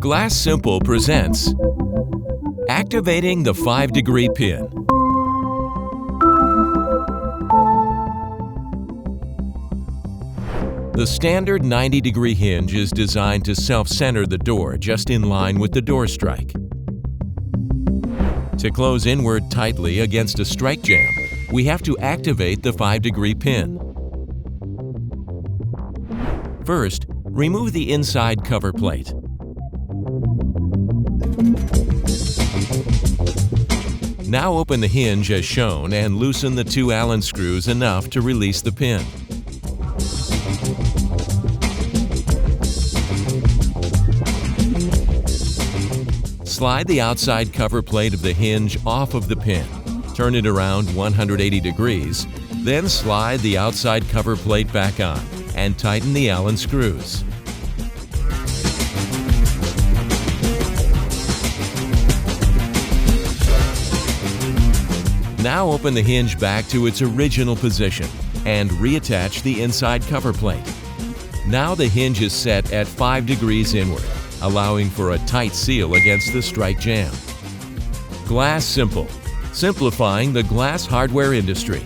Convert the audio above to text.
Glass Simple presents Activating the 5-degree pin. The standard 90-degree hinge is designed to self-center the door just in line with the door strike. To close inward tightly against a strike jamb, we have to activate the 5-degree pin. First, remove the inside cover plate. Now open the hinge as shown and loosen the 2 Allen screws enough to release the pin. Slide the outside cover plate of the hinge off of the pin. Turn it around 180 degrees, then slide the outside cover plate back on and tighten the Allen screws. Now open the hinge back to its original position and reattach the inside cover plate. Now the hinge is set at 5 degrees inward, allowing for a tight seal against the strike jamb. Glass Simple, simplifying the glass hardware industry.